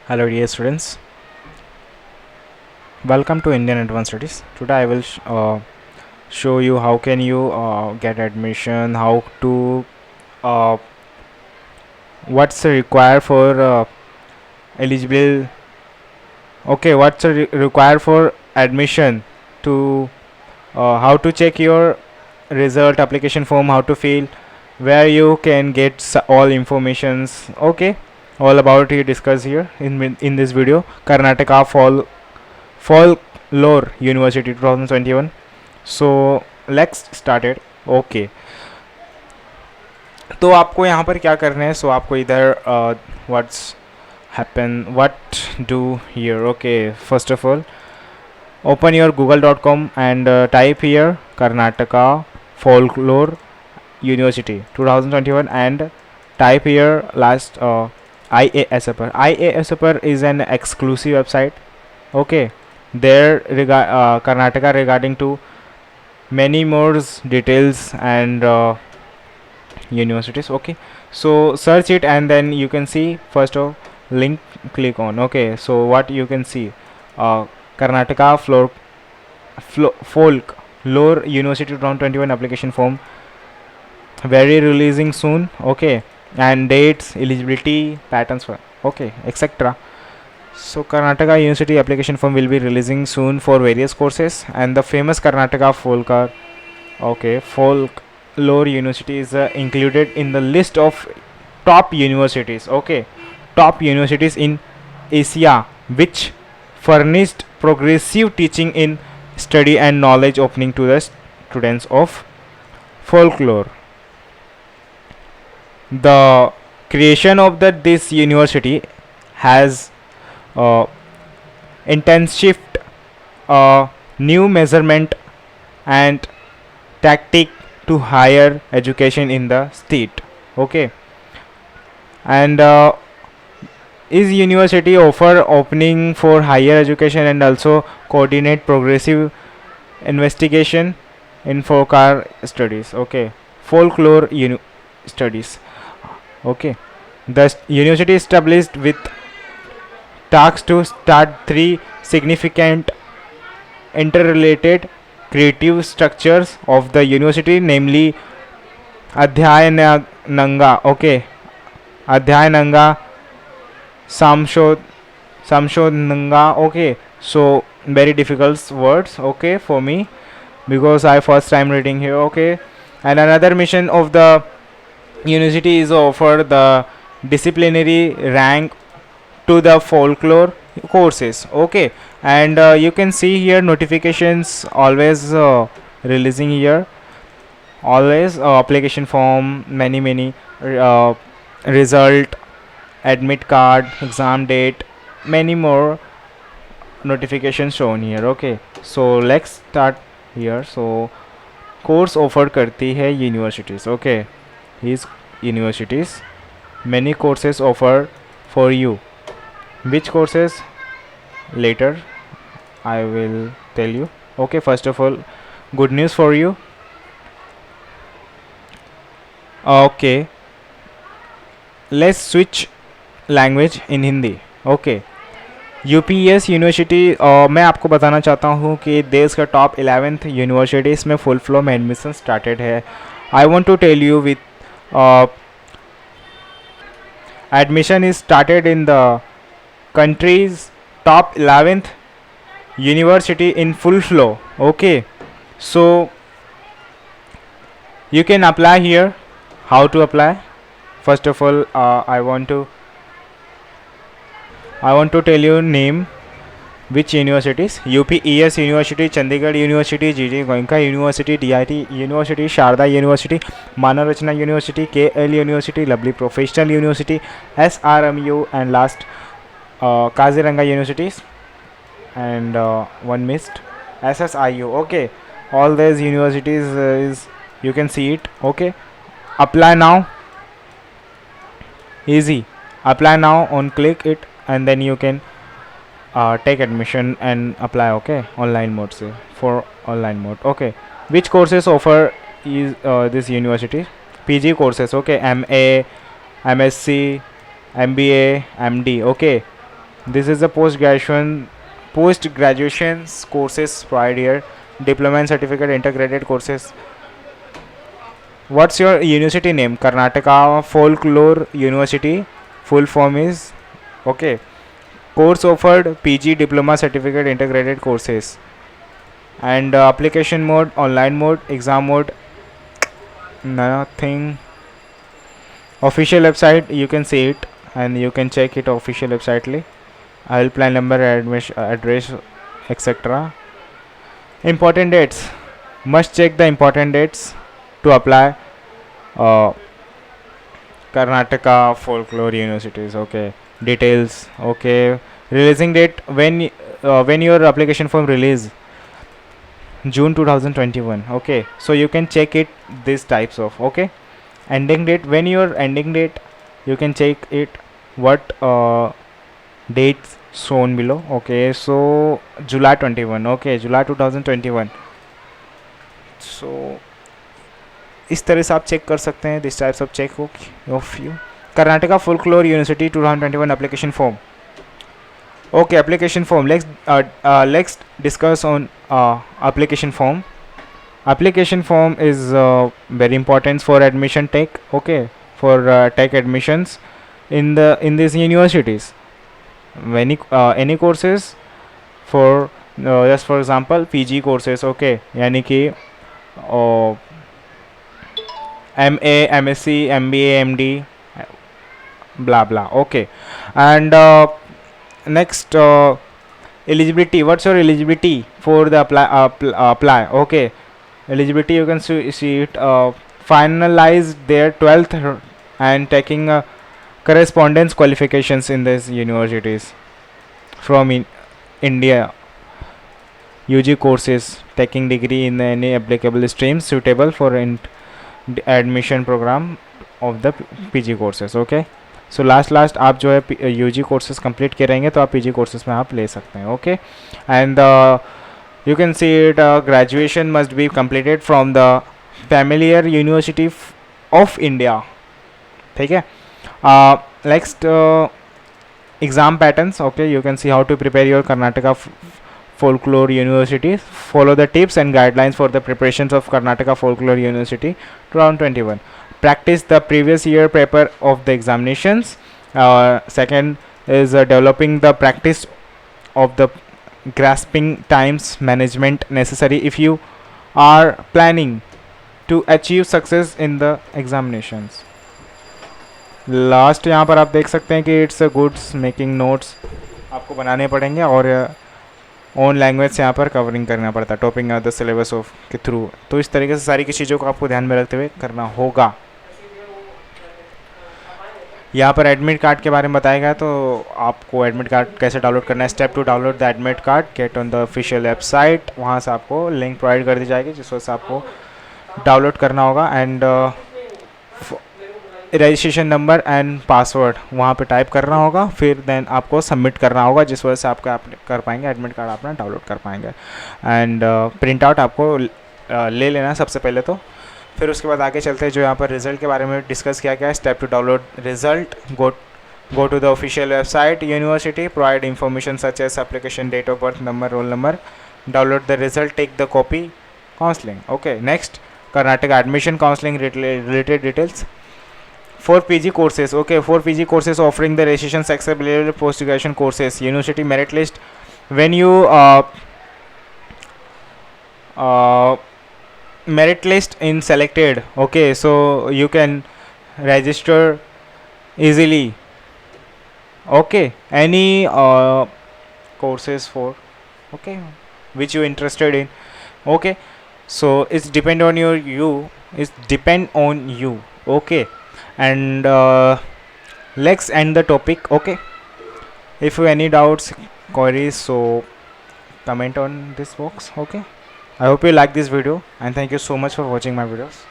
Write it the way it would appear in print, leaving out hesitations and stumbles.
Hello dear students, welcome to Indian Advanced Studies. Today I will show you how can you get admission, how to uh, what's required for eligible, okay, what's required for admission to how to check your result, application form, how to fill, where you can get all informations, okay, all about it discuss here in this video. Karnataka Folklore University 2021. So let's start it. Okay. तो आपको यहाँ पर क्या करना है? सो आपको इधर what's happen what do here. Okay, first of all open your google.com and type here Karnataka Folklore University 2021 and type here last IASupper. IASupper is an exclusive website. Okay, there Karnataka regarding to many more details and universities. Okay, so search it and then you can see first of link, click on. Okay, so what you can see, Karnataka Folk Lore University 2021 application form very releasing soon. Okay, and dates, eligibility, patterns for, okay, etc. So Karnataka University application form will be releasing soon for various courses, and the famous Karnataka Folklore University is included in the list of top universities. Okay, top universities in Asia which furnished progressive teaching in study and knowledge opening to the students of folklore. The creation of this university has intensified new measurement and tactic to higher education in the state. Okay, and is university offer opening for higher education and also coordinate progressive investigation in folklore studies. Okay, folklore studies. Okay, the university established with tasks to start three significant interrelated creative structures of the university, namely Adhyayananga. Okay, Adhyayananga, Samshodnanga. Okay, so very difficult words, okay, for me because I first time reading here. Okay, and another mission of the university is offer the disciplinary rank to the folklore courses. Okay, and you can see here notifications always releasing here, always application form, many result, admit card, exam date, many more notifications shown here. Okay, so let's start here. So course offered करती है universities. Okay, these universities many courses offer for you. Which courses later I will tell you. Okay, first of all, good news for you. Okay, let's switch language in Hindi. Okay, UPS university मैं आपको बताना चाहता हूँ कि देश का top 11th university इसमें full flow में एडमिशन स्टार्टेड है. I want to tell you with admission is started in the country's top 11th university in full flow. Okay, so you can apply here. How to apply? First of all, I want to tell you name which universities: UPES University, Chandigarh University, GG Goenka University, DIT University, Sharda University, Manarachna University, KL University, Lovely Professional University, SRMU, and last Kaziranga Universities, and one missed, SSIU. Okay, all these universities is you can see it. Okay, apply now, easy, apply now on click it and then you can take admission and apply. Okay, online mode से for online mode. Okay, which courses offer is this university? PG courses. Okay, MA, MSc, MBA, MD. Okay, This is the post graduation courses provided here. Diploma and certificate integrated courses. What's your university name? Karnataka Folklore University. Full form is okay. Course offered PG diploma certificate integrated courses. And application mode, online mode, exam mode, nothing. Official website, you can see it and you can check it official website. I'll plan number, admission, address, etc. Important dates. Must check the important dates to apply. Karnataka Folklore Universities. Okay. Details. Okay. Releasing date, when your application form release, June 2021. Okay, so you can check it these types of. Okay, ending date, when your ending date, you can check it what dates shown below. Okay, so July 21. Okay, July 2021. So इस तरह से आप check कर सकते हैं. This types of check of you. Karnataka folklore university 2021 application form. Okay, application form. Let's discuss on application form. Application form is very important for admission tech. Okay, for tech admissions in these universities. Any courses for just for example PG courses. Okay, यानी कि MA, MSc, MBA, MD, blah blah. Okay, and next eligibility. What's your eligibility for the apply? Okay, eligibility, you can see it. Finalized their 12th and taking correspondence qualifications in these universities from India. UG courses, taking degree in any applicable streams suitable for admission program of the PG courses. Okay, so last आप जो है UG courses complete किए रहेंगे तो आप PG courses में आप ले सकते हैं. Okay, and you can see it. Graduation must be completed from the familiar university of India. ठीक है. Next exam patterns. Okay, you can see how to prepare your Karnataka Folklore University. Follow the tips and guidelines for the preparations of Karnataka Folklore University 2021. Practice the previous year paper of the examinations. Second is developing the practice of the grasping times management necessary if you are planning to achieve success in the examinations. Last यहाँ पर आप देख सकते हैं कि it's a goods making notes आपको बनाने पड़ेंगे और ओन लैंग्वेज से यहाँ पर कवरिंग करना पड़ता है. टॉपिंग द सिलेबस ऑफ के थ्रू. तो इस तरीके से सारी की चीज़ों को आपको ध्यान में रखते हुए करना होगा. यहाँ पर एडमिट कार्ड के बारे में बताया गया. तो आपको एडमिट कार्ड कैसे डाउनलोड करना है. Step to download the admit card, get on the official website. वहाँ से आपको लिंक प्रोवाइड कर दी जाएगी जिस वजह से आपको डाउनलोड करना होगा. And registration number and password वहाँ पे टाइप करना होगा. फिर देन आपको सबमिट करना होगा जिस वजह से आपका आप कर पाएंगे एडमिट कार्ड अपना डाउनलोड कर पाएंगे. एंड प्रिंट आउट आपको ले लेना है सबसे पहले तो. फिर उसके बाद आगे चलते हैं जो यहाँ पर रिजल्ट के बारे में डिस्कस किया गया है. Step to download result. Go to the official website university. Provide information such as application, date of birth, number, roll number. Download the result, take the copy. Counselling. Okay, next Karnataka admission counselling related details. For PG courses. Okay, for PG courses offering the registration accessible post graduation courses, university merit list. When you merit list in selected, okay, so you can register easily. Okay, any courses for, okay, which you interested in. Okay, so it's depend on you. Okay, and let's end the topic. Okay, if you have any doubts, queries, so comment on this box. Okay, I hope you like this video and thank you so much for watching my videos.